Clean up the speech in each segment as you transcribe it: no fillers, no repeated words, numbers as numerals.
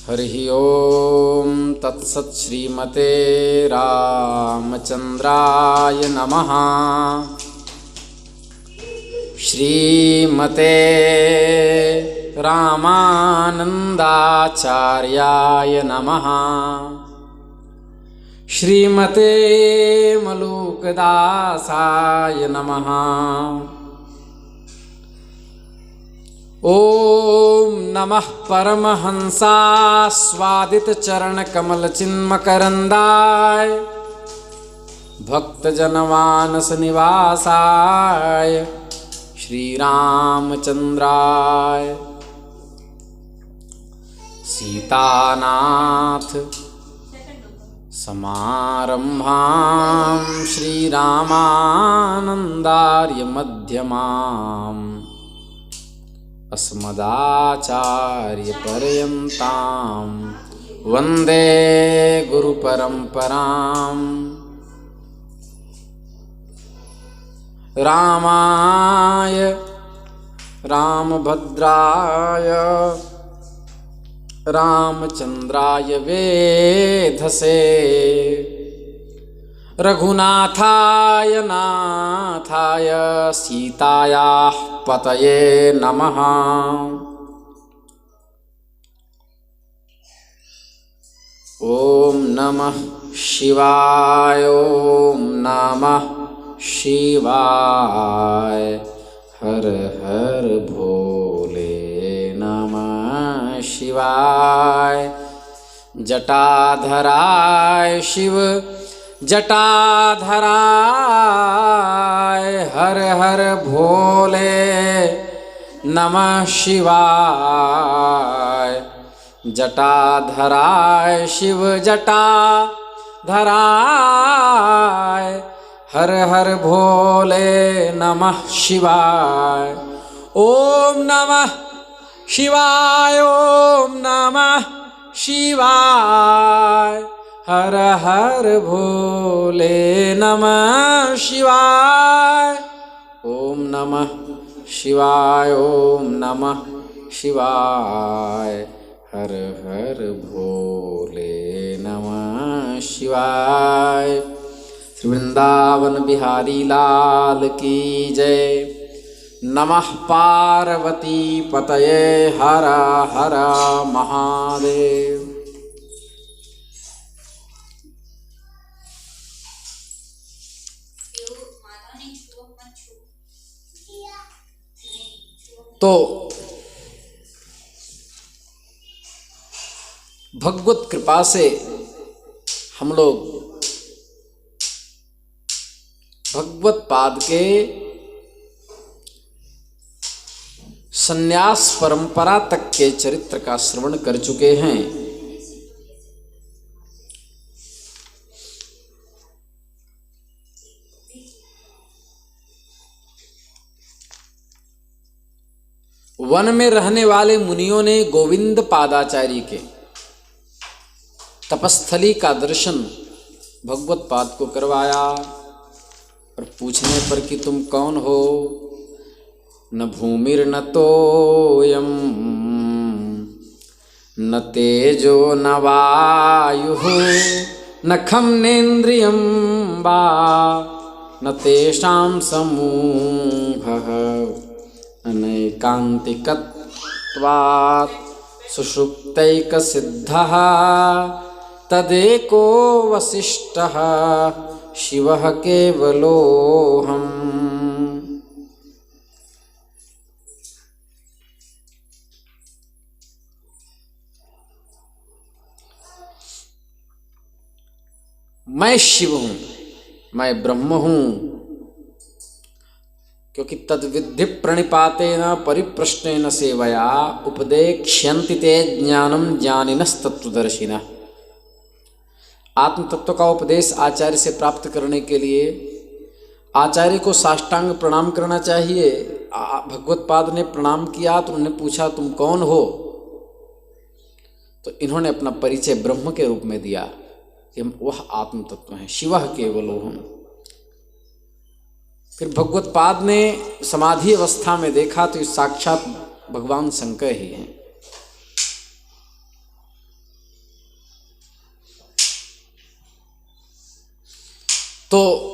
हरि ओम तत्सत् श्रीमते रामचंद्राय नमः। श्रीमते रामानंदाचार्याय नमः। श्रीमते मलूकदासाय नमः। ओम नमः परमहंसास्वादित चरण कमल चिन्मकरंदाय भक्तजनमानस निवासाय श्री रामचंद्राय सीतानाथ समारंभां श्री रामानंदार्य मध्यमाम् अस्मदाचार्य पर्यन्तां वन्दे गुरुपरम्परां। रामाय रामभद्राय रामचंद्राय वेधसे रघुनाथाय नाथाय सीतायाः पतये नमः। ओम नमः शिवाय ओम नमः शिवाय हर हर भोले नमः शिवाय। जटाधराय शिव जटाधराय हर हर भोले नमः शिवाय। जटाधराय शिव जटाधराय हर हर भोले नमः शिवाय। ओम नमः शिवाय ओम नमः शिवाय हर हर भोले नमः शिवाय। ओम नमः शिवाय ओम नमः शिवाय हर हर भोले नमः शिवाय। श्री वृंदावन बिहारी लाल की जय। नमः पार्वती पतये हर हर महादेव। तो भगवत कृपा से हम लोग भगवत पाद के संन्यास परंपरा तक के चरित्र का श्रवण कर चुके हैं। वन में रहने वाले मुनियों ने गोविंद पादाचार्य के तपस्थली का दर्शन भगवत पाद को करवाया और पूछने पर कि तुम कौन हो? न भूमिर्न तोयम न तेजो न वायुः न खं नेन्द्रियं वा न तेषां समूहः अनैकान्तिकत्वात् सुषुप्तैकसिद्धः तदेको वसिष्ठः शिवः केवलोऽहम्। मैं शिव हूँ, मैं ब्रह्म हूँ, क्योंकि तद्विद्धि प्रणिपातेन परिप्रश्नेन सेवया उपदेक्ष्यन्ति ते ज्ञानम ज्ञानिनस्तत्त्वदर्शिनः। आत्म तत्व का उपदेश आचार्य से प्राप्त करने के लिए आचार्य को साष्टांग प्रणाम करना चाहिए। भगवत पाद ने प्रणाम किया तो उन्होंने पूछा तुम कौन हो? तो इन्होंने अपना परिचय ब्रह्म के रूप में दिया कि हम वह आत्म तत्व हैं, शिवः केवलोऽहम्। फिर भगवत पाद ने समाधि अवस्था में देखा तो ये साक्षात भगवान शंकर ही हैं। तो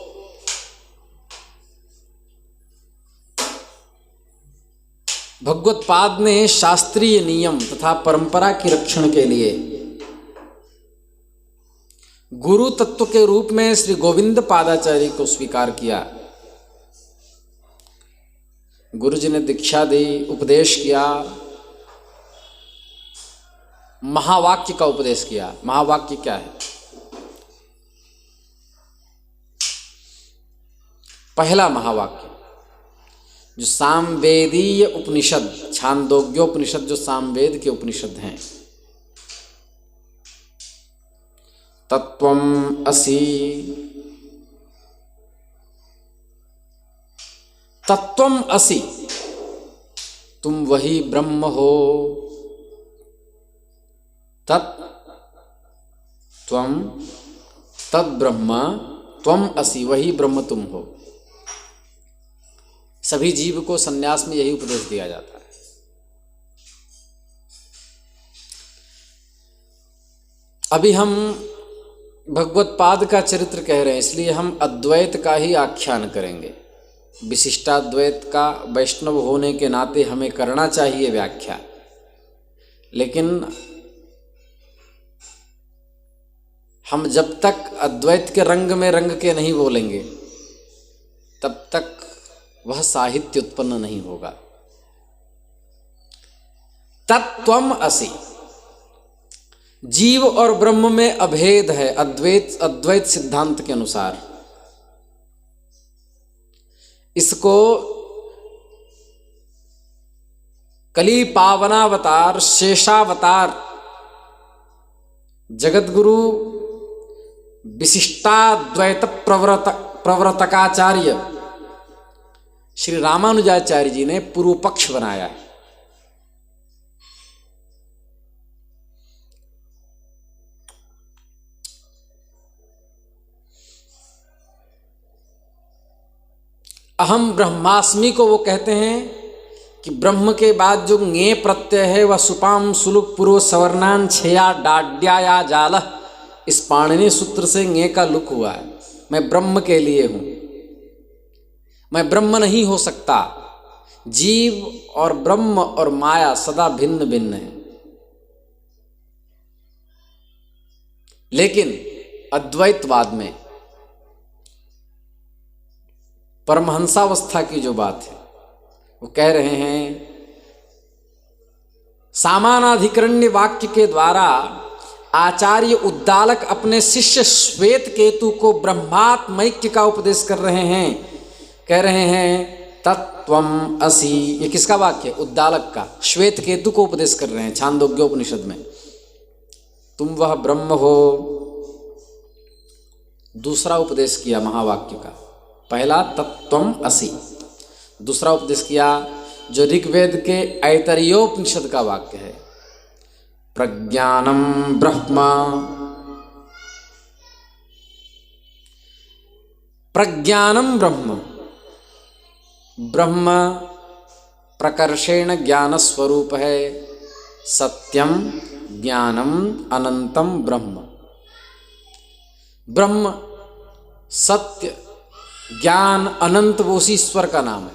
भगवत्पाद ने शास्त्रीय नियम तथा परंपरा की रक्षण के लिए गुरु तत्व के रूप में श्री गोविंद पादाचार्य को स्वीकार किया। गुरु जी ने दीक्षा दी, उपदेश किया, महावाक्य का उपदेश किया। महावाक्य क्या है? पहला महावाक्य जो सामवेदीय उपनिषद, छांदोग्योपनिषद जो सामवेद के उपनिषद हैं, तत्वम असि, तत्वम असि, तुम वही ब्रह्म हो। तत्त्वम, तद ब्रह्म, त्वम असि, वही ब्रह्म तुम हो। सभी जीव को संन्यास में यही उपदेश दिया जाता है। अभी हम भगवत्पाद का चरित्र कह रहे हैं, इसलिए हम अद्वैत का ही आख्यान करेंगे। विशिष्टाद्वैत का वैष्णव होने के नाते हमें करना चाहिए व्याख्या, लेकिन हम जब तक अद्वैत के रंग में रंग के नहीं बोलेंगे तब तक वह साहित्य उत्पन्न नहीं होगा। तत्त्वम असि, जीव और ब्रह्म में अभेद है अद्वैत सिद्धांत के अनुसार। इसको कली पावनावतार, शेषावतार, जगतगुरु विशिष्टाद्वैत प्रवर्तकाचार्य श्री रामानुजाचार्य जी ने पूर्व पक्ष बनाया है। अहम ब्रह्मास्मि को वो कहते हैं कि ब्रह्म के बाद जो ङे प्रत्यय है वह सुपाम सुलुक पूर्व सवर्णान छया डाड्याया जाल, इस पाणिनि सूत्र से ङे का लुक हुआ है। मैं ब्रह्म के लिए हूं, मैं ब्रह्म नहीं हो सकता। जीव और ब्रह्म और माया सदा भिन्न भिन्न है, लेकिन अद्वैतवाद में परमहंसावस्था की जो बात है वो कह रहे हैं, सामानाधिकरण्य वाक्य के द्वारा आचार्य उद्दालक अपने शिष्य श्वेत केतु को ब्रह्मात्मैक्य का उपदेश कर रहे हैं। कह रहे हैं तत्त्वम असि, ये किसका वाक्य है? उद्दालक का। श्वेत केतु को उपदेश कर रहे हैं छांदोग्योपनिषद में, तुम वह ब्रह्म हो। दूसरा उपदेश किया महावाक्य का, पहला तत्त्वम असि, दूसरा उपदेश किया जो ऋग्वेद के ऐतरेयोपनिषद का वाक्य है, प्रज्ञानम ब्रह्म। प्रज्ञानम ब्रह्म, ब्रह्म प्रकर्षेण ज्ञान स्वरूप है, सत्यम ज्ञानम अनंतम ब्रह्म। ब्रह्म सत्य ज्ञान अनंत वो उसी ईश्वर का नाम है।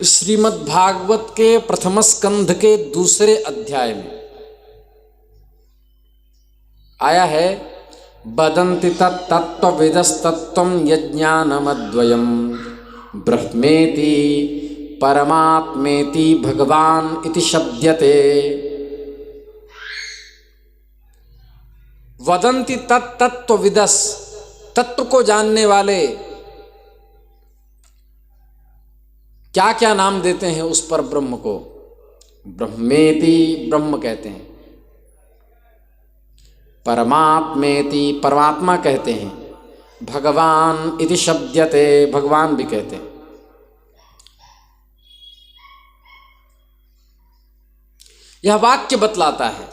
श्रीमद् भागवत के प्रथम स्कंध के दूसरे अध्याय में आया है, वदन्ति तत्त्वविदस्तत्त्वं यज्ञानमद्वयम् ब्रह्मेति परमात्मेति भगवान इति शब्द्यते। वदन्ति तत्त्वविदस्, तत्व को जानने वाले क्या क्या नाम देते हैं उस पर ब्रह्म को? ब्रह्मेति, ब्रह्म कहते हैं। परमात्मेति, परमात्मा कहते हैं। भगवान इति शब्द्यते, भगवान भी कहते हैं। यह वाक्य बतलाता है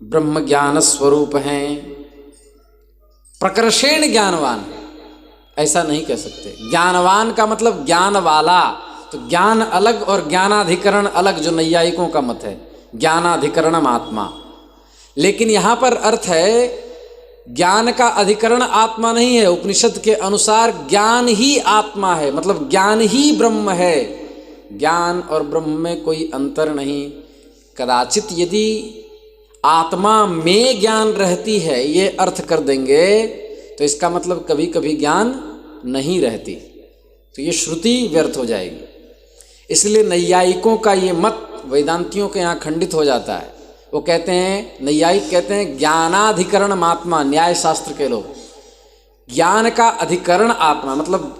ब्रह्म ज्ञान स्वरूप हैं, प्रकर्षेण ज्ञानवान है। ऐसा नहीं कह सकते। ज्ञानवान का मतलब ज्ञान वाला, तो ज्ञान अलग और ज्ञानाधिकरण अलग, जो नैयायिकों का मत है, ज्ञानाधिकरणम आत्मा। लेकिन यहाँ पर अर्थ है ज्ञान का अधिकरण आत्मा नहीं है। उपनिषद के अनुसार ज्ञान ही आत्मा है, मतलब ज्ञान ही ब्रह्म है। ज्ञान और ब्रह्म में कोई अंतर नहीं। कदाचित यदि आत्मा में ज्ञान रहती है ये अर्थ कर देंगे तो इसका मतलब कभी कभी ज्ञान नहीं रहती, तो ये श्रुति व्यर्थ हो जाएगी। इसलिए नैयायिकों का ये मत वेदांतियों के यहाँ खंडित हो जाता है। वो कहते हैं, नैयायिक कहते हैं ज्ञानाधिकरण आत्मा, न्याय शास्त्र के लोग, ज्ञान का अधिकरण आत्मा, मतलब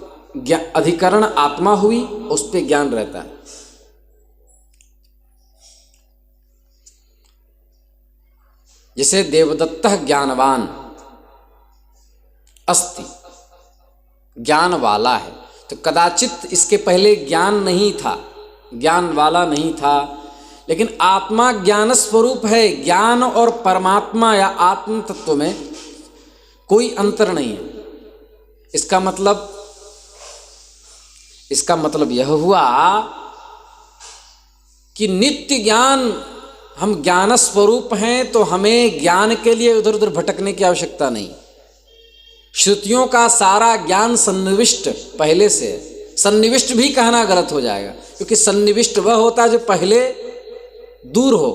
अधिकरण आत्मा हुई, उस पे ज्ञान रहता है। जैसे देवदत्तः ज्ञानवान अस्ति, ज्ञान वाला है, तो कदाचित इसके पहले ज्ञान नहीं था, ज्ञान वाला नहीं था, लेकिन आत्मा ज्ञान स्वरूप है। ज्ञान और परमात्मा या आत्म तत्व में कोई अंतर नहीं है। इसका मतलब यह हुआ कि नित्य ज्ञान, हम ज्ञान स्वरूप हैं तो हमें ज्ञान के लिए उधर उधर भटकने की आवश्यकता नहीं। श्रुतियों का सारा ज्ञान सन्निविष्ट पहले से है। सन्निविष्ट भी कहना गलत हो जाएगा, क्योंकि सन्निविष्ट वह होता है जो पहले दूर हो।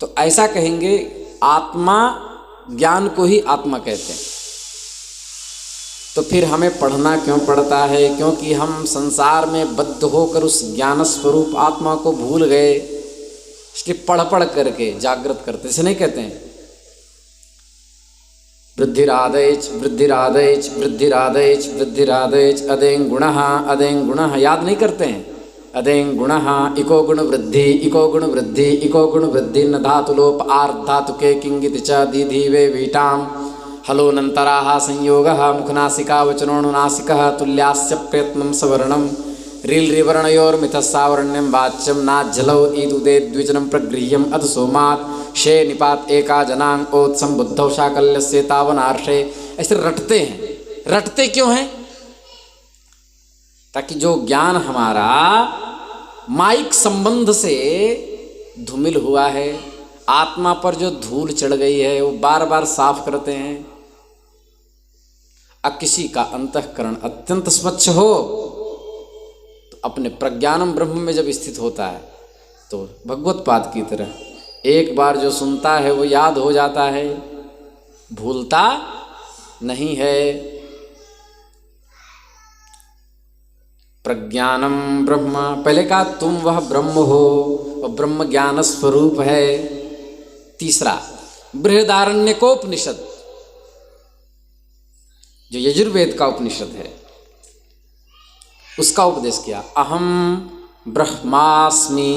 तो ऐसा कहेंगे, आत्मा ज्ञान को ही आत्मा कहते हैं। तो फिर हमें पढ़ना क्यों पड़ता है? क्योंकि हम संसार में बद्ध होकर उस ज्ञान स्वरूप आत्मा को भूल गए, इसलिए पढ़ पढ़ करके जागृत करते। इसे नहीं कहते हैं वृद्धिरादैच वृद्धिरादैच वृद्धिरादैच वृद्धिरादैच अदें गुणः, याद नहीं करते हैं। अदें गुणः इको गुण वृद्धि, इको गुण वृद्धि, इको गुण वृद्धि न धातुलोप आर्धातुके किंगित च दीधीवे वीटाम हलोनंतराः संयोगः मुखनासिका वचनोनुनासिकः तुल्यास्य प्रयत्नं सवर्णम रील रिवर्णयोर्मिथस्सावर्ण्यं वाच्यं नाज्जलौ ईदुदे द्विजनं प्रगृह्यम अध सोमात् शे निपात एका जनांग ओत्सम बुद्धौ शाकल्यस्य तावनार्षे। ऐसे रटते हैं। रटते क्यों हैं? ताकि जो ज्ञान हमारा माइक संबंध से धूमिल हुआ है, आत्मा पर जो धूल चढ़ गई है, वो बार बार साफ करते हैं। अब किसी का अंतःकरण अत्यंत स्वच्छ हो तो अपने प्रज्ञानम ब्रह्म में जब स्थित होता है तो भगवत पाद की तरह एक बार जो सुनता है वो याद हो जाता है, भूलता नहीं है। प्रज्ञानम ब्रह्म, पहले कहा तुम वह ब्रह्म हो और ब्रह्म ज्ञान स्वरूप है। तीसरा बृहदारण्यकोपनिषद, जो यजुर्वेद का उपनिषद है, उसका उपदेश किया। अहम ब्रह्मास्मि,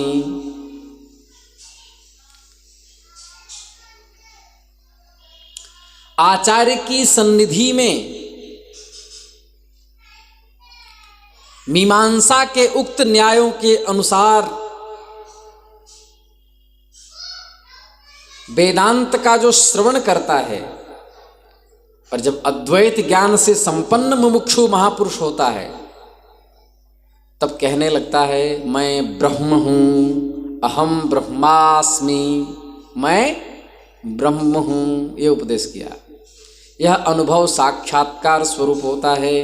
आचार्य की सन्निधि में मीमांसा के उक्त न्यायों के अनुसार वेदांत का जो श्रवण करता है और जब अद्वैत ज्ञान से संपन्न मुमुक्षु महापुरुष होता है, तब कहने लगता है मैं ब्रह्म हूं, अहम ब्रह्मास्मि, मैं ब्रह्म हूं। ये उपदेश किया। यह अनुभव साक्षात्कार स्वरूप होता है।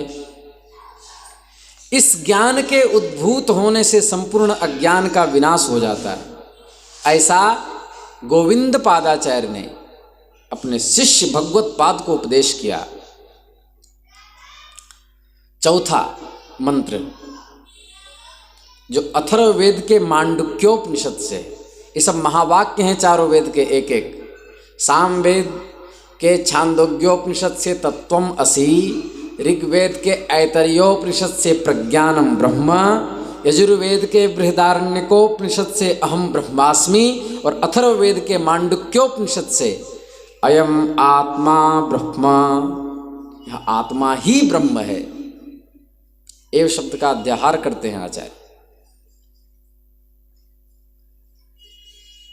इस ज्ञान के उद्भूत होने से संपूर्ण अज्ञान का विनाश हो जाता है। ऐसा गोविंद पादाचार्य ने अपने शिष्य भगवत पाद को उपदेश किया। चौथा मंत्र जो अथर्ववेद के मांडुक्योपनिषद से, ये सब महावाक्य हैं चारों वेद के एक एक। सामवेद के छांदोग्योपनिषद से तत्वम असि, ऋग्वेद के ऐतरेयोपनिषद से प्रज्ञानम ब्रह्म, यजुर्वेद के बृहदारण्यकोपनिषद से अहम ब्रह्मास्मि और अथर्ववेद के मांडुक्योपनिषद से अयम आत्मा ब्रह्म, यह आत्मा ही ब्रह्म है। एव शब्द का अध्याहार करते हैं आचार्य।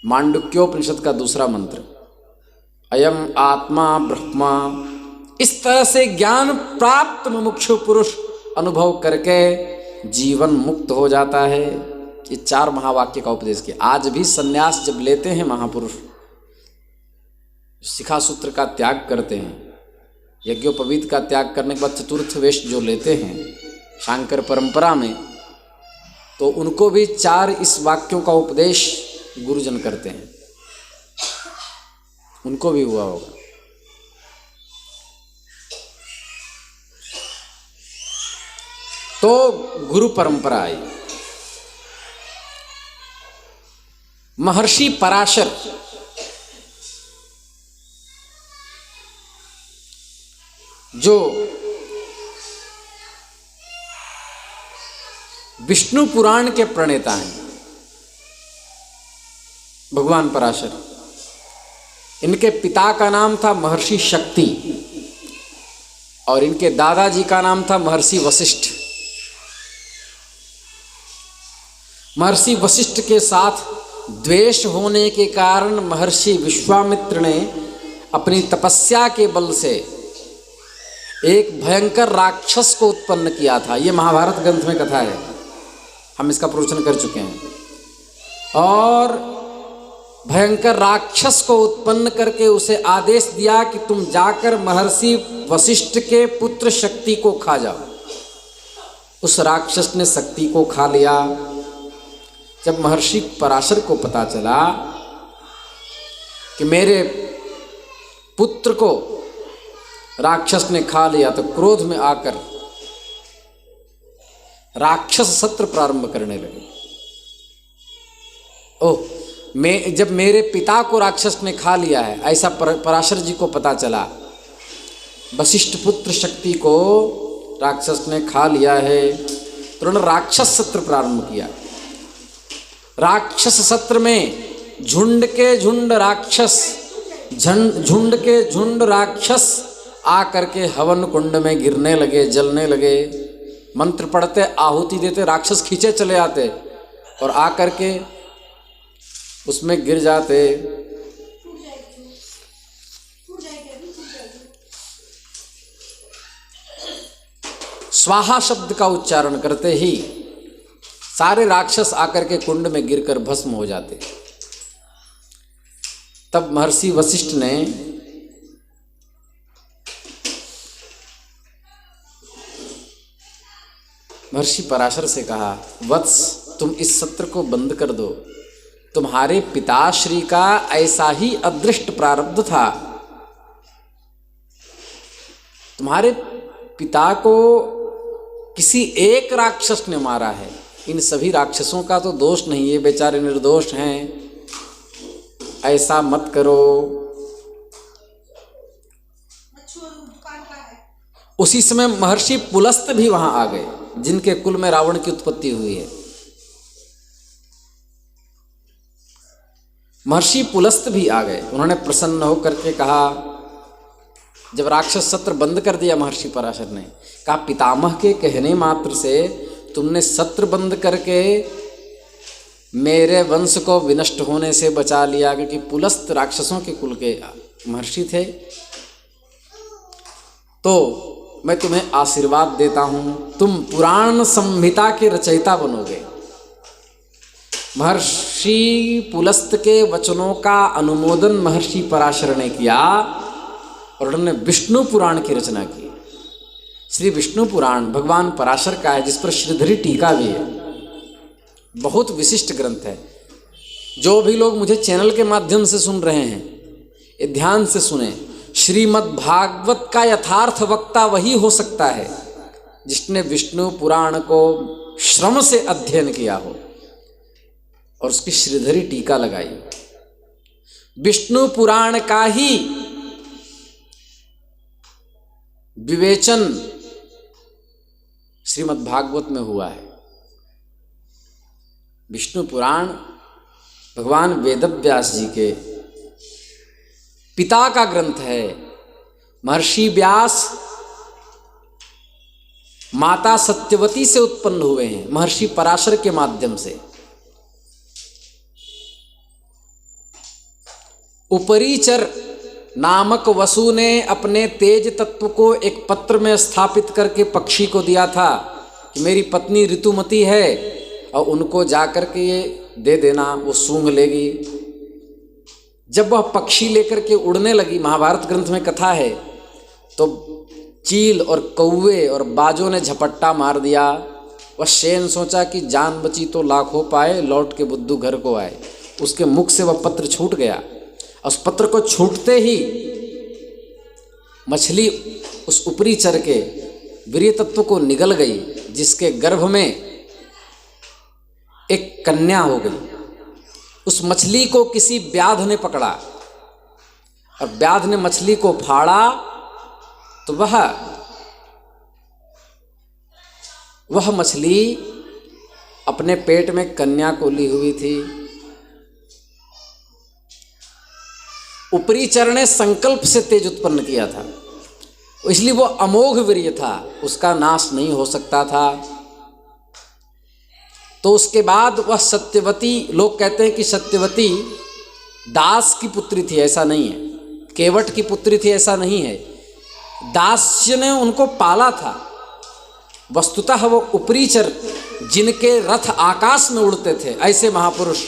मांडुक्योपनिषद का दूसरा मंत्र अयम आत्मा ब्रह्म। इस तरह से ज्ञान प्राप्त मुमुक्षु पुरुष अनुभव करके जीवन मुक्त हो जाता है। ये चार महावाक्य का उपदेश किया। आज भी सन्यास जब लेते हैं महापुरुष, शिखा सूत्र का त्याग करते हैं, यज्ञोपवीत का त्याग करने के बाद चतुर्थ वेश जो लेते हैं शांकर परंपरा में, तो उनको भी 4 इस वाक्यों का उपदेश गुरुजन करते हैं, उनको भी हुआ होगा। तो गुरु परंपरा आई। महर्षि पराशर जो विष्णु पुराण के प्रणेता हैं, भगवान पराशर, इनके पिता का नाम था महर्षि शक्ति और इनके दादाजी का नाम था महर्षि वशिष्ठ। महर्षि वशिष्ठ के साथ द्वेष होने के कारण महर्षि विश्वामित्र ने अपनी तपस्या के बल से एक भयंकर राक्षस को उत्पन्न किया था। ये महाभारत ग्रंथ में कथा है, हम इसका प्रवचन कर चुके हैं। और भयंकर राक्षस को उत्पन्न करके उसे आदेश दिया कि तुम जाकर महर्षि वशिष्ठ के पुत्र शक्ति को खा जाओ। उस राक्षस ने शक्ति को खा लिया। जब महर्षि पराशर को पता चला कि मेरे पुत्र को राक्षस ने खा लिया, तो क्रोध में आकर राक्षस सत्र प्रारंभ करने लगे। ओह, जब मेरे पिता को राक्षस ने खा लिया है, ऐसा पराशर जी को पता चला, वशिष्ठ पुत्र शक्ति को राक्षस ने खा लिया है, तो उन्होंने राक्षस सत्र प्रारंभ किया। राक्षस सत्र में झुंड के झुंड राक्षस आकर के हवन कुंड में गिरने लगे, जलने लगे। मंत्र पढ़ते, आहुति देते, राक्षस खींचे चले आते और आकर के उसमें गिर जाते। स्वाहा शब्द का उच्चारण करते ही सारे राक्षस आकर के कुंड में गिरकर भस्म हो जाते। तब महर्षि वशिष्ठ ने महर्षि पराशर से कहा, वत्स, तुम इस सत्र को बंद कर दो। तुम्हारे पिताश्री का ऐसा ही अदृष्ट प्रारब्ध था। तुम्हारे पिता को किसी एक राक्षस ने मारा है। इन सभी राक्षसों का तो दोष नहीं है, बेचारे निर्दोष हैं। ऐसा मत करो। उसी समय महर्षि पुलस्त भी वहां आ गए, जिनके कुल में रावण की उत्पत्ति हुई है। महर्षि पुलस्त भी आ गए। उन्होंने प्रसन्न होकर के कहा, जब राक्षस सत्र बंद कर दिया महर्षि पराशर ने, कहा, पितामह के कहने मात्र से तुमने सत्र बंद करके मेरे वंश को विनष्ट होने से बचा लिया, क्योंकि पुलस्त राक्षसों के कुल के महर्षि थे। तो मैं तुम्हें आशीर्वाद देता हूं, तुम पुराण संहिता के रचयिता बनोगे। महर्षि पुलस्त के वचनों का अनुमोदन महर्षि पराशर ने किया और उन्होंने विष्णु पुराण की रचना की। श्री विष्णु पुराण भगवान पराशर का है, जिस पर श्रीधरी टीका भी है। बहुत विशिष्ट ग्रंथ है। जो भी लोग मुझे चैनल के माध्यम से सुन रहे हैं, ये ध्यान से सुने। श्रीमद् भागवत का यथार्थ वक्ता वही हो सकता है जिसने विष्णु पुराण को श्रम से अध्ययन किया हो और उसकी श्रीधरी टीका लगाई। विष्णु पुराण का ही विवेचन श्रीमद् भागवत में हुआ है। विष्णु पुराण भगवान वेदव्यास जी के पिता का ग्रंथ है। महर्षि व्यास माता सत्यवती से उत्पन्न हुए हैं, महर्षि पराशर के माध्यम से। उपरीचर नामक वसु ने अपने तेज तत्व को एक पत्र में स्थापित करके पक्षी को दिया था कि मेरी पत्नी ऋतुमती है और उनको जाकर के ये दे देना, वो सूंघ लेगी। जब वह पक्षी लेकर के उड़ने लगी, महाभारत ग्रंथ में कथा है, तो चील और कौवे और बाजों ने झपट्टा मार दिया। वह शेन सोचा कि जान बची तो लाखों पाए, लौट के बुद्धू घर को आए। उसके मुख से वह पत्र छूट गया। उस पत्र को छूटते ही मछली उस ऊपरी चर के वीर्य तत्व को निगल गई, जिसके गर्भ में एक कन्या हो गई। उस मछली को किसी व्याध ने पकड़ा और व्याध ने मछली को फाड़ा, तो वह मछली अपने पेट में कन्या को ली हुई थी। ऊपरी चर ने संकल्प से तेज उत्पन्न किया था, इसलिए वो अमोघ वीर्य था, उसका नाश नहीं हो सकता था। तो उसके बाद वह सत्यवती, लोग कहते हैं कि सत्यवती दास की पुत्री थी, ऐसा नहीं है। केवट की पुत्री थी, ऐसा नहीं है। दास्य ने उनको पाला था। वस्तुतः वो ऊपरी चर, जिनके रथ आकाश में उड़ते थे, ऐसे महापुरुष,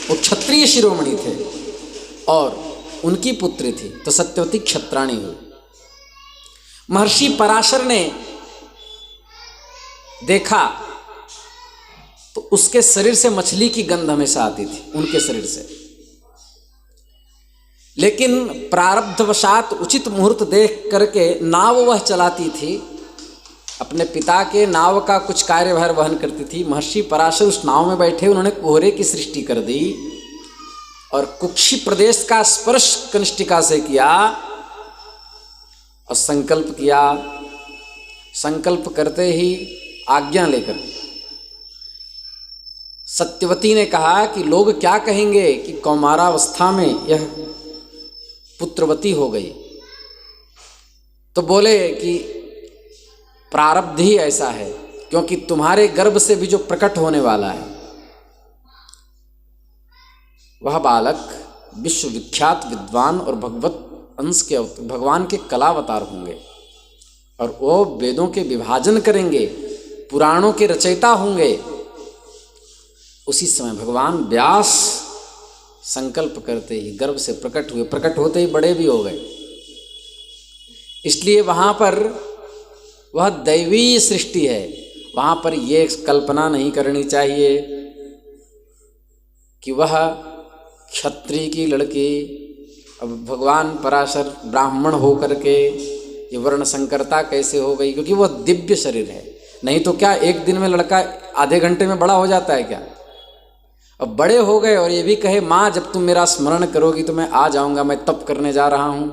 वो क्षत्रिय शिरोमणि थे और उनकी पुत्री थी। तो सत्यवती क्षत्राणी हुई। महर्षि पराशर ने देखा तो उसके शरीर से मछली की गंध हमेशा आती थी, उनके शरीर से। लेकिन प्रारब्धवशात उचित मुहूर्त देख करके नाव वह चलाती थी, अपने पिता के नाव का कुछ कार्यभार वहन करती थी। महर्षि पराशर उस नाव में बैठे, उन्होंने कोहरे की सृष्टि कर दी और कुक्षी प्रदेश का स्पर्श कनिष्ठिका से किया और संकल्प किया। संकल्प करते ही आज्ञा लेकर सत्यवती ने कहा कि लोग क्या कहेंगे कि कौमारावस्था में यह पुत्रवती हो गई। तो बोले कि प्रारब्ध ही ऐसा है, क्योंकि तुम्हारे गर्भ से भी जो प्रकट होने वाला है वह बालक विश्वविख्यात विद्वान और भगवत अंश के, भगवान के कलावतार होंगे और वो वेदों के विभाजन करेंगे, पुराणों के रचयिता होंगे। उसी समय भगवान व्यास संकल्प करते ही गर्भ से प्रकट हुए, प्रकट होते ही बड़े भी हो गए। इसलिए वहाँ पर वह दैवीय सृष्टि है। वहाँ पर ये कल्पना नहीं करनी चाहिए कि वह क्षत्रिय की लड़की, अब भगवान पराशर ब्राह्मण हो करके ये वर्ण संकरता कैसे हो गई, क्योंकि वह दिव्य शरीर है। नहीं तो क्या एक दिन में लड़का आधे घंटे में बड़ा हो जाता है क्या? अब बड़े हो गए और ये भी कहे माँ जब तुम मेरा स्मरण करोगी तो मैं आ जाऊंगा, मैं तप करने जा रहा हूं।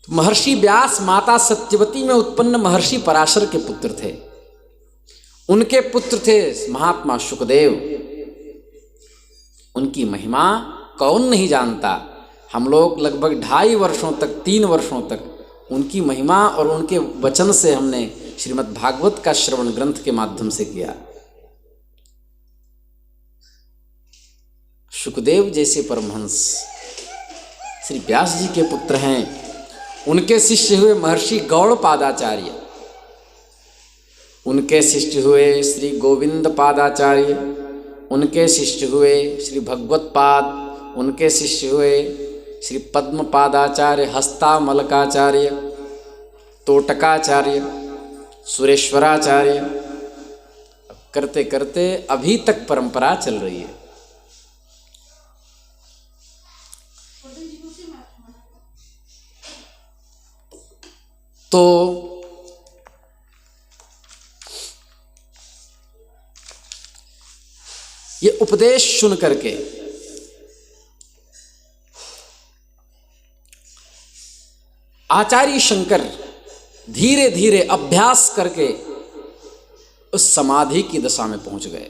तो महर्षि व्यास माता सत्यवती में उत्पन्न महर्षि पराशर के पुत्र थे। उनके पुत्र थे महात्मा शुकदेव। उनकी महिमा कौन नहीं जानता। हम लोग लगभग 2.5 वर्षों तक, 3 वर्षों तक उनकी महिमा और उनके वचन से हमने श्रीमद् भागवत का श्रवण ग्रंथ के माध्यम से किया। शुकदेव जैसे परमहंस श्री व्यास जी के पुत्र हैं। उनके शिष्य हुए महर्षि गौड़पादाचार्य, उनके शिष्य हुए श्री गोविंद पादाचार्य, उनके शिष्य हुए श्री भगवत्पाद, उनके शिष्य हुए श्री पद्मपादाचार्य, हस्तामलकाचार्य, तोटकाचार्य, सुरेश्वराचार्य। करते करते अभी तक परंपरा चल रही है। तो ये उपदेश सुन करके आचार्य शंकर धीरे धीरे अभ्यास करके उस समाधि की दशा में पहुंच गए।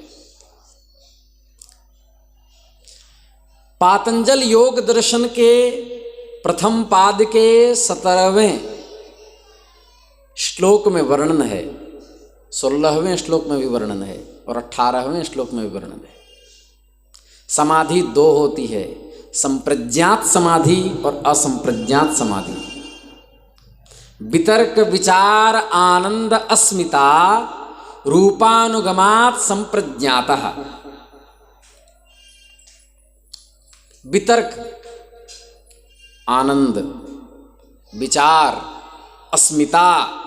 पातंजल योग दर्शन के प्रथम पाद के 17वें श्लोक में वर्णन है, 16वें श्लोक में भी वर्णन है और 18वें श्लोक में भी वर्णन है। समाधि 2 होती है, संप्रज्ञात समाधि और असंप्रज्ञात समाधि। वितर्क विचार आनंद अस्मिता रूपानुगमात संप्रज्ञातः। वितर्क आनंद, विचार, अस्मिता,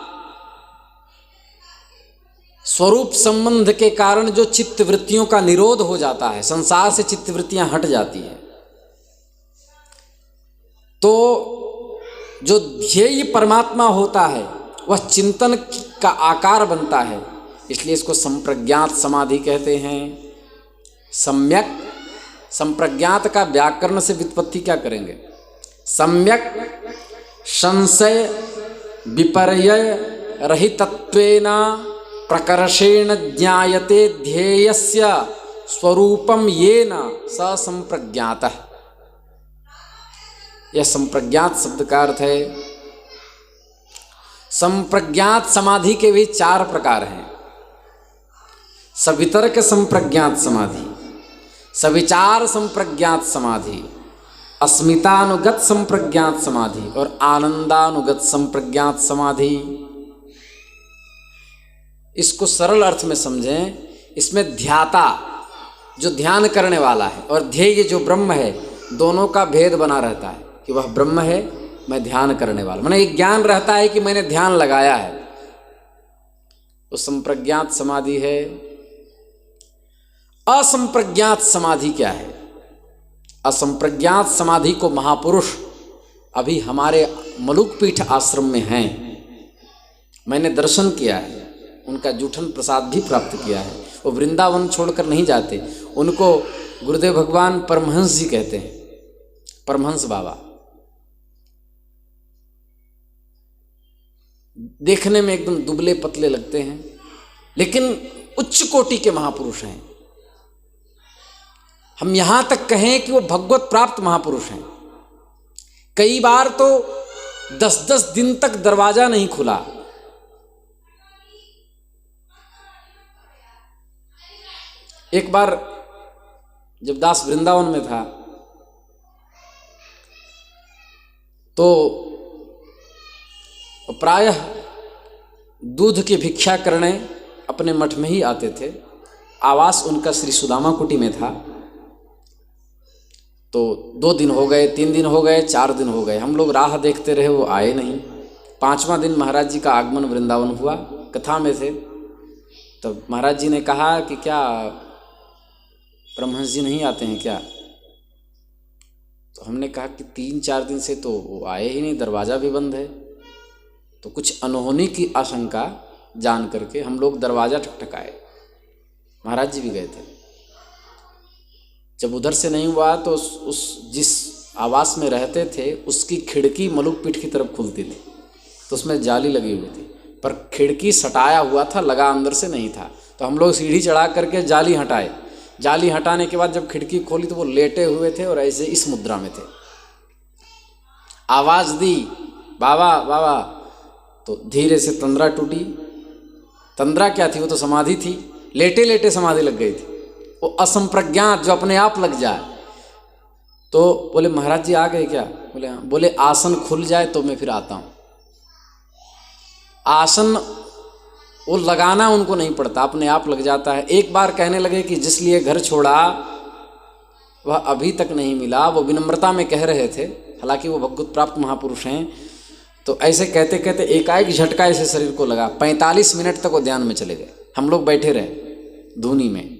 स्वरूप संबंध के कारण जो चित्त वृत्तियों का निरोध हो जाता है, संसार से चित्त वृत्तियां हट जाती है, तो जो ध्येय परमात्मा होता है वह चिंतन का आकार बनता है। इसलिए इसको संप्रज्ञात समाधि कहते हैं। सम्यक, संप्रज्ञात का व्याकरण से व्युत्पत्ति क्या करेंगे? सम्यक संशय विपर्य रहितत्वेन प्रकर्षेण ज्ञायते ध्येयस्य स्वरूपम येन स संप्रज्ञातः। यह संप्रज्ञात शब्द का अर्थ है। संप्रज्ञात समाधि के भी 4 प्रकार हैं। सवितर्क संप्रज्ञात समाधि, सविचार संप्रज्ञात समाधि, अस्मितानुगत संप्रज्ञात समाधि और आनंदानुगत संप्रज्ञात समाधि। इसको सरल अर्थ में समझें। इसमें ध्याता जो ध्यान करने वाला है और ध्येय जो ब्रह्म है, दोनों का भेद बना रहता है कि वह ब्रह्म है, मैं ध्यान करने वाला, मैंने एक ज्ञान रहता है कि मैंने ध्यान लगाया है, तो संप्रज्ञात समाधि है। असंप्रज्ञात समाधि क्या है? असंप्रज्ञात समाधि को महापुरुष अभी हमारे मलुकपीठ आश्रम में हैं, मैंने दर्शन किया है, उनका जूठन प्रसाद भी प्राप्त किया है। वो वृंदावन छोड़कर नहीं जाते। उनको गुरुदेव भगवान परमहंस जी कहते हैं, परमहंस बाबा। देखने में एकदम दुबले पतले लगते हैं, लेकिन उच्च कोटि के महापुरुष हैं। हम यहां तक कहें कि वो भगवत प्राप्त महापुरुष हैं। कई बार तो 10-10 दिन तक दरवाजा नहीं खुला। एक बार जब दास वृंदावन में था तो प्रायः दूध की भिक्षा करने अपने मठ में ही आते थे। आवास उनका श्री सुदामा कुटी में था। तो 2 दिन हो गए, 3 दिन हो गए, 4 दिन हो गए, हम लोग राह देखते रहे, वो आए नहीं। 5वां दिन महाराज जी का आगमन वृंदावन हुआ, कथा में थे। तब महाराज जी ने कहा कि क्या परमहंस जी नहीं आते हैं क्या? तो हमने कहा कि 3-4 दिन से तो वो आए ही नहीं, दरवाज़ा भी बंद है। तो कुछ अनहोनी की आशंका जान करके हम लोग दरवाज़ा ठकठकाए। महाराज जी भी गए थे। जब उधर से नहीं हुआ तो उस जिस आवास में रहते थे उसकी खिड़की मलुक पीठ की तरफ खुलती थी, तो उसमें जाली लगी हुई थी, पर खिड़की सटाया हुआ था, लगा अंदर से नहीं था। तो हम लोग सीढ़ी चढ़ा करके जाली हटाए। जाली हटाने के बाद जब खिड़की खोली तो वो लेटे हुए थे और ऐसे इस मुद्रा में थे। आवाज़ दी, बाबा बाबा, तो धीरे से तंद्रा टूटी। तंद्रा क्या थी? वो तो समाधि थी, लेटे लेटे समाधि लग गई थी। वो असंप्रज्ञात जो अपने आप लग जाए। तो बोले महाराज जी आ गए क्या? बोले हाँ। बोले आसन खुल जाए तो मैं फिर आता हूँ। आसन वो लगाना उनको नहीं पड़ता, अपने आप लग जाता है। एक बार कहने लगे कि जिस लिए घर छोड़ा वह अभी तक नहीं मिला। वो विनम्रता में कह रहे थे, हालांकि वो भगवत प्राप्त महापुरुष हैं। तो ऐसे कहते कहते एकाएक झटका ऐसे शरीर को लगा। 45 मिनट तक वो ध्यान में चले गए। हम लोग बैठे रहे धुनी में,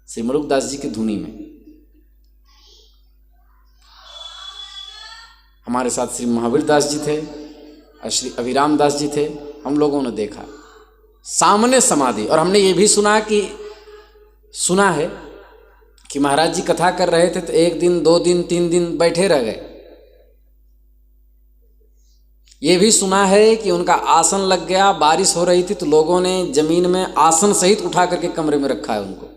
श्री मरुकदास जी की धुनी में। हमारे साथ श्री महावीर दास जी थे और श्री अभिराम दास जी थे। हम लोगों ने देखा सामने समाधि। और हमने ये भी सुना है कि महाराज जी कथा कर रहे थे तो 1 दिन 2 दिन 3 दिन बैठे रह गए। ये भी सुना है कि उनका आसन लग गया, बारिश हो रही थी तो लोगों ने जमीन में आसन सहित उठा करके कमरे में रखा है उनको।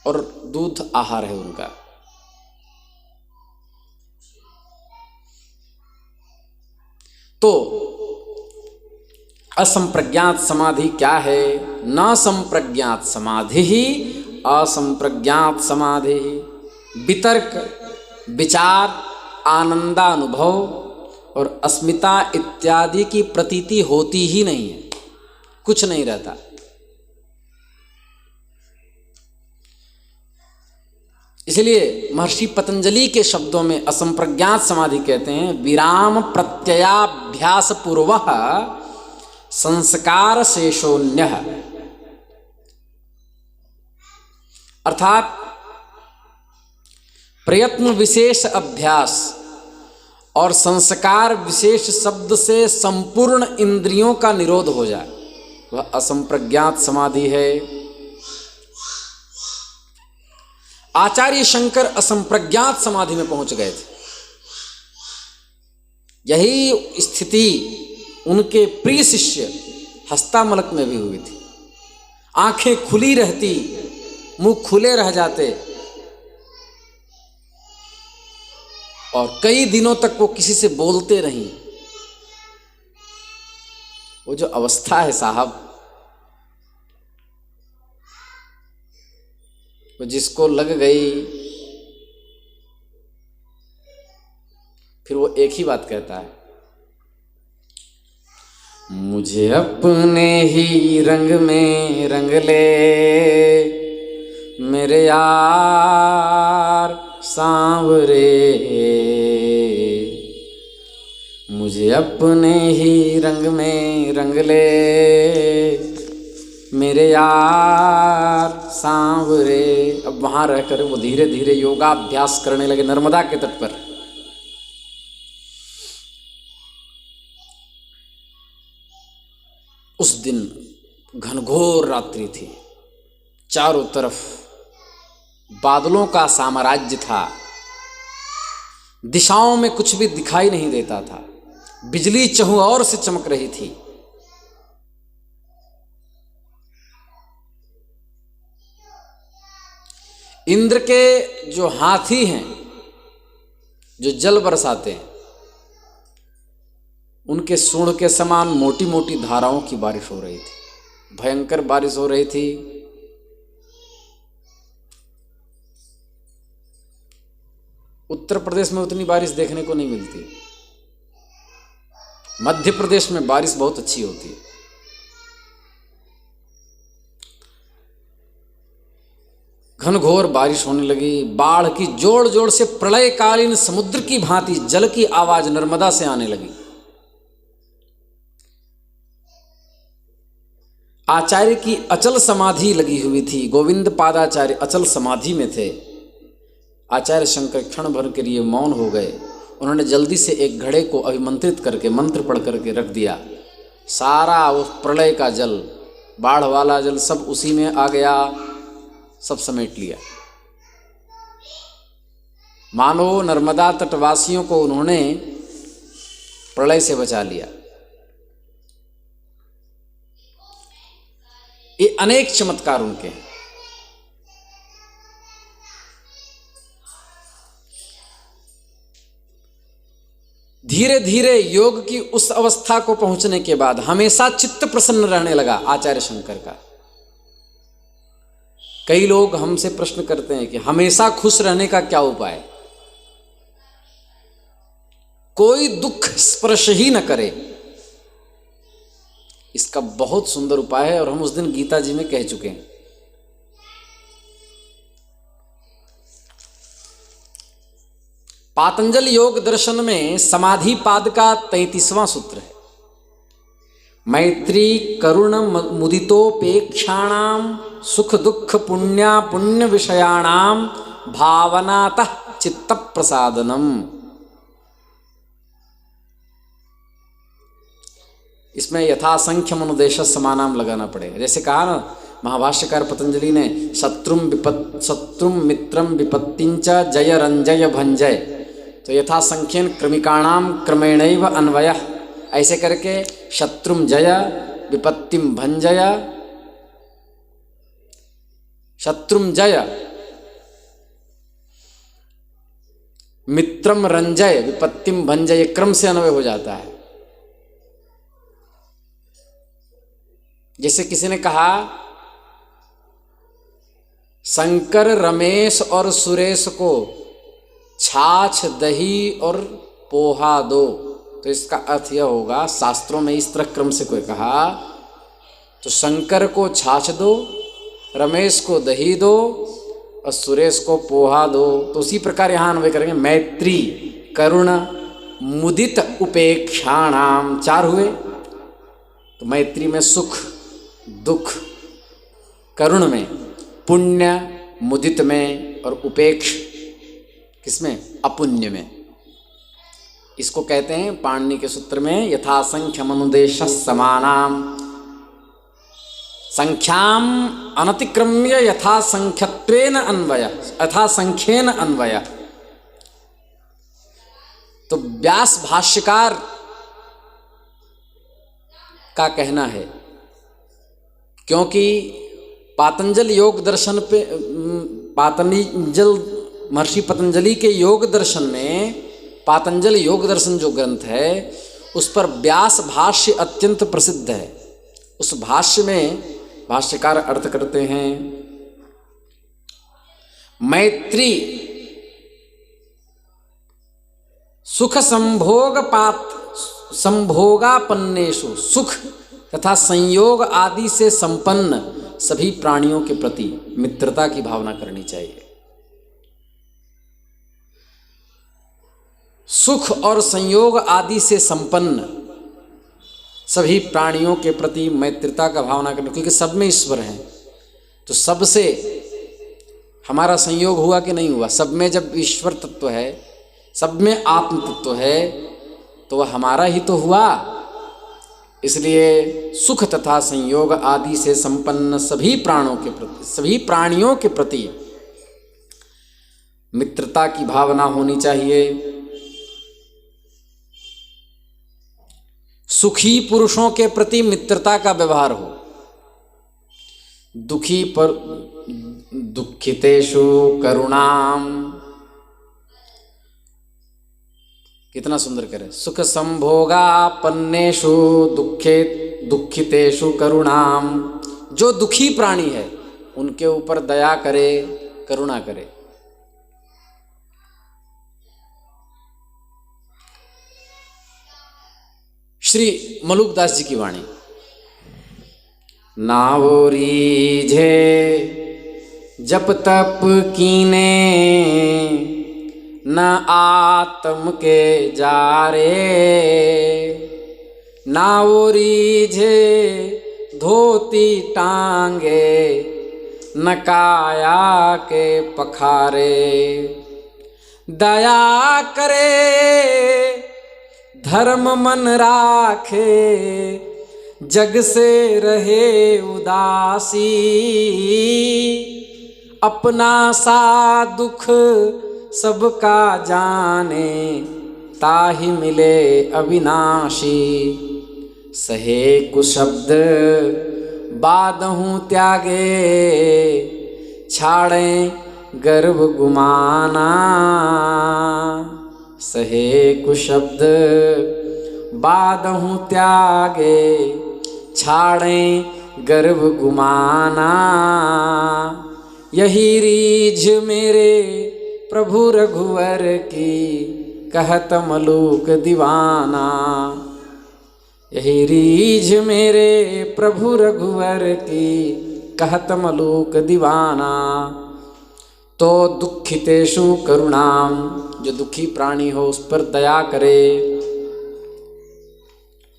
और दूध आहार है उनका। तो असंप्रज्ञात समाधि क्या है? न संप्रज्ञात समाधि ही असंप्रज्ञात समाधि। वितर्क, विचार, आनंदानुभव और अस्मिता इत्यादि की प्रतीति होती ही नहीं है, कुछ नहीं रहता। इसलिए महर्षि पतंजलि के शब्दों में असंप्रज्ञात समाधि कहते हैं विराम प्रत्ययाभ्यास पूर्व संस्कार शेषोन्य, अर्थात प्रयत्न विशेष अभ्यास और संस्कार विशेष शब्द से संपूर्ण इंद्रियों का निरोध हो जाए, वह असंप्रज्ञात समाधि है। आचार्य शंकर असंप्रज्ञात समाधि में पहुंच गए थे। यही स्थिति उनके प्रिय शिष्य हस्तामलक में भी हुई थी। आंखें खुली रहती, मुंह खुले रह जाते और कई दिनों तक वो किसी से बोलते नहीं। वो जो अवस्था है साहब, वो जिसको लग गई फिर वो एक ही बात कहता है, मुझे अपने ही रंग में रंग ले मेरे यार सांवरे, मुझे अपने ही रंग में रंग ले मेरे यार सांवरे। अब वहां रहकर वो धीरे धीरे योगाभ्यास करने लगे नर्मदा के तट पर। उस दिन घनघोर रात्रि थी, चारों तरफ बादलों का साम्राज्य था, दिशाओं में कुछ भी दिखाई नहीं देता था, बिजली चहुओर से चमक रही थी। इंद्र के जो हाथी हैं जो जल बरसाते हैं, उनके सूंड के समान मोटी मोटी धाराओं की बारिश हो रही थी, भयंकर बारिश हो रही थी। उत्तर प्रदेश में उतनी बारिश देखने को नहीं मिलती, मध्य प्रदेश में बारिश बहुत अच्छी होती है। घनघोर बारिश होने लगी, बाढ़ की जोर जोर से प्रलयकालीन समुद्र की भांति जल की आवाज नर्मदा से आने लगी। आचार्य की अचल समाधि लगी हुई थी, गोविंद पादाचार्य अचल समाधि में थे। आचार्य शंकर क्षण भर के लिए मौन हो गए। उन्होंने जल्दी से एक घड़े को अभिमंत्रित करके मंत्र पढ़ करके रख दिया। सारा उस प्रलय का जल, बाढ़ वाला जल सब उसी में आ गया, सब समेट लिया। मानो नर्मदा तटवासियों को उन्होंने प्रलय से बचा लिया। ये अनेक चमत्कार उनके हैं। धीरे धीरे योग की उस अवस्था को पहुंचने के बाद हमेशा चित्त प्रसन्न रहने लगा आचार्य शंकर का। कई लोग हमसे प्रश्न करते हैं कि हमेशा खुश रहने का क्या उपाय, कोई दुख स्पर्श ही न करे। इसका बहुत सुंदर उपाय है और हम उस दिन गीता जी में कह चुके हैं। पातंजल योग दर्शन में समाधि पाद का 33वां सूत्र है, मैत्री करुण मुदितोपेक्षाणाम सुख दुख पुण्या पुण्य विषयाणाम भावनातः चित्त प्रसादनम। इसमें यथासंख्य मनुदेश समानाम लगाना पड़ेगा। जैसे कहा ना महाभाष्यकार पतंजलि ने, शत्रुम मित्रम विपत्तिंच जय रंजय भंजय, तो यथासंख्यन क्रमिकाणाम क्रमेणैव अन्वयः, ऐसे करके शत्रुम जय विपत्तिम भंजय, शत्रुम जय मित्रम रंजय विपत्तिम भंजय, क्रम से अन्वय हो जाता है। जैसे किसी ने कहा शंकर रमेश और सुरेश को छाछ दही और पोहा दो, तो इसका अर्थ यह होगा, शास्त्रों में इस तरह क्रम से कोई कहा तो शंकर को छाछ दो, रमेश को दही दो और सुरेश को पोहा दो, तो उसी प्रकार यहाँ अन्वय करेंगे। मैत्री करुण मुदित उपेक्षाणाम, 4 हुए। तो मैत्री में सुख दुख, करुण में पुण्य, मुदित में और उपेक्ष किसमें? अपुण्य में। इसको कहते हैं पाणिनि के सूत्र में यथासंख्यम अनुदेश समानाम संख्याम अनतिक्रम्य यथासंख्यत्वेन अन्वय, यथासंख्येन अन्वय। तो व्यास भाष्यकार का कहना है, क्योंकि पातंजल योग दर्शन पे, पातंजल महर्षि पतंजलि के योग दर्शन में, पातंजल योग दर्शन जो ग्रंथ है उस पर व्यास भाष्य अत्यंत प्रसिद्ध है। उस भाष्य में भाष्यकार अर्थ करते हैं, मैत्री सुख संभोगापन्नेषु, सुख तथा संयोग आदि से संपन्न सभी प्राणियों के प्रति मित्रता की भावना करनी चाहिए। सुख और संयोग आदि से संपन्न सभी प्राणियों के प्रति मैत्रिता का भावना करना, क्योंकि सब में ईश्वर हैं। तो सबसे हमारा संयोग हुआ कि नहीं हुआ? सब में जब ईश्वर तत्व है, सब में आत्म तत्व है, तो वह हमारा ही तो हुआ। इसलिए सुख तथा संयोग आदि से संपन्न सभी प्राणों के प्रति, सभी प्राणियों के प्रति मित्रता की भावना होनी चाहिए। सुखी पुरुषों के प्रति मित्रता का व्यवहार हो, दुखी पर दुखितेषु करुणाम, कितना सुंदर करे, सुख संभोगापन्नेषु दुखितेषु करुणाम। जो दुखी प्राणी है उनके ऊपर दया करे, करुणा करे। श्री मलुकदास जी की वाणी, नावो रीझे जप तप कीने, न आत्म के जारे, नावो रीझे धोती टांगे, न काया के पखारे, दया करे धर्म मन राखे, जग से रहे उदासी, अपना सा दुख सबका जाने, ताहि मिले अविनाशी, सहे कुशब्द बादहूँ त्यागे, छाड़े गर्भ गुमाना, सहे कुशब्द बादहूँ त्यागे, छाड़े गर्भ गुमाना, यही रीझ मेरे प्रभु रघुवर की, कहत मलूक दीवाना, यही रीझ मेरे प्रभु रघुवर की, कहत मलूक दीवाना। तो दुखितेषु करुणाम, जो दुखी प्राणी हो उस पर दया करे,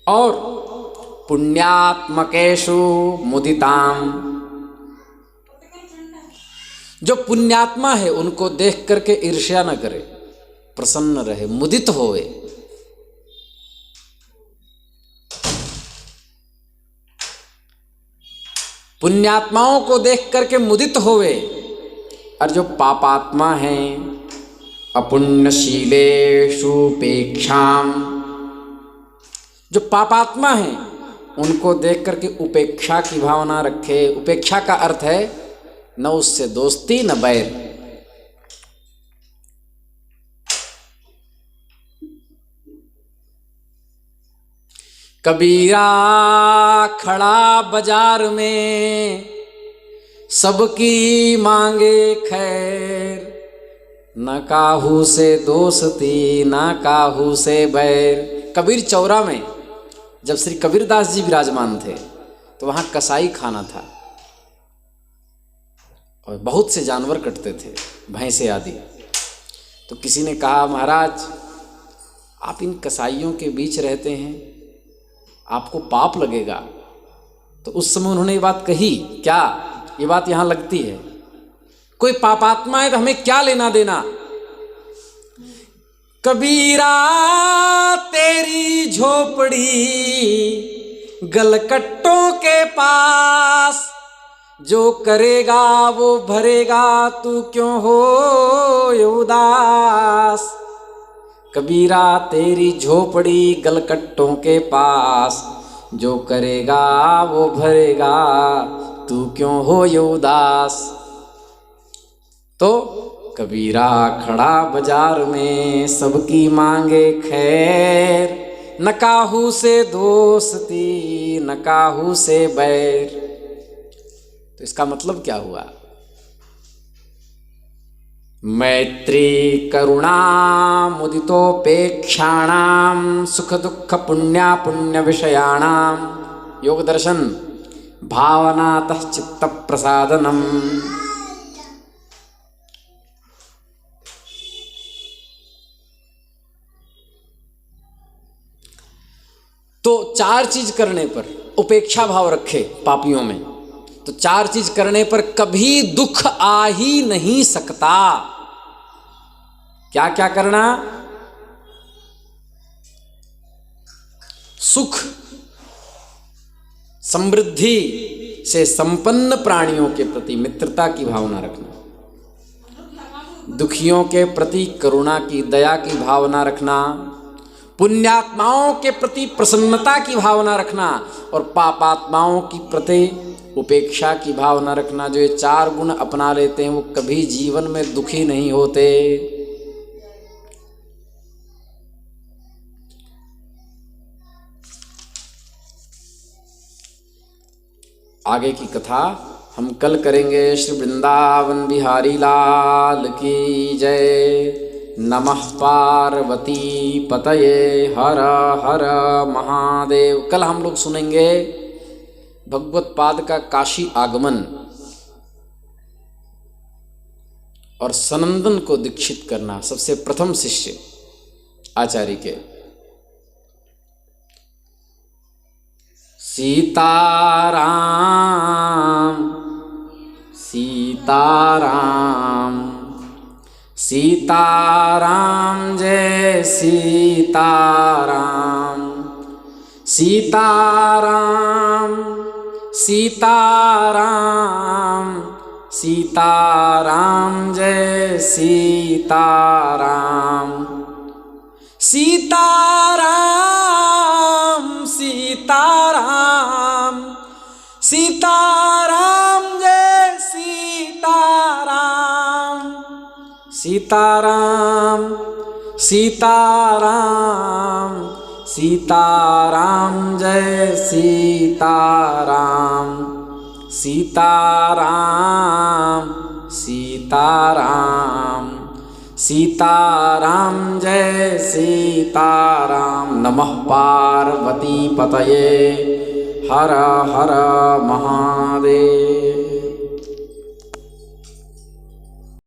और पुण्यात्मकेषु मुदिताम, जो पुण्यात्मा है उनको देख करके ईर्ष्या न करे, प्रसन्न रहे, मुदित होवे। पुण्यात्माओं को देख करके मुदित होवे, और जो पापात्मा हैं अपुण्यशीलेषु उपेक्षाम, जो पापात्मा हैं उनको देख करके उपेक्षा की भावना रखे। उपेक्षा का अर्थ है न उससे दोस्ती न बैर। कबीरा खड़ा बाजार में, सबकी मांगे खैर, न काहू से दोस्ती न काहू से बैर। कबीर चौरा में जब श्री कबीरदास जी विराजमान थे तो वहाँ कसाई खाना था, और बहुत से जानवर कटते थे, भैंसे आदि। तो किसी ने कहा, महाराज आप इन कसाईयों के बीच रहते हैं, आपको पाप लगेगा। तो उस समय उन्होंने ये बात कही, क्या ये बात यहाँ लगती है? कोई पापात्मा है तो हमें क्या लेना देना? कबीरा तेरी झोपड़ी गलकट्टों के पास, जो करेगा वो भरेगा, तू क्यों हो उदास। कबीरा तेरी झोपड़ी गलकट्टों के पास, जो करेगा वो भरेगा, तू क्यों हो उदास। तो कबीरा खड़ा बाजार में सबकी मांगे खैर, न काहू से दोस्ती न काहू से बैर। तो इसका मतलब क्या हुआ? मैत्री करुणा मुदितोपेक्षाणाम सुख दुख पुण्या पुण्य विषयाणाम योग दर्शन भावनातः चित्त प्रसादनम। तो चार चीज करने पर उपेक्षा भाव रखे पापियों में, तो चार चीज करने पर कभी दुख आ ही नहीं सकता। क्या क्या करना? सुख समृद्धि से संपन्न प्राणियों के प्रति मित्रता की भावना रखना, दुखियों के प्रति करुणा की दया की भावना रखना, पुण्यात्माओं के प्रति प्रसन्नता की भावना रखना, और पापात्माओं की प्रति उपेक्षा की भावना रखना। जो ये चार गुण अपना लेते हैं वो कभी जीवन में दुखी नहीं होते। आगे की कथा हम कल करेंगे। श्री वृंदावन बिहारी लाल की जय। नमः पार्वती पतये हर हर महादेव। कल हम लोग सुनेंगे भगवत पाद का काशी आगमन और सनंदन को दीक्षित करना, सबसे प्रथम शिष्य आचार्य के। सीताराम सीताराम सीताराम जय सीताराम। सीताराम सीताराम सीताराम जय सीताराम। सीताराम सीताराम सीताराम जय सीताराम। सीताराम सीताराम सीताराम जय सीताराम। सीताराम सीताराम सीताराम जय सीताराम। नमः पार्वती पतये हर हर महादेव।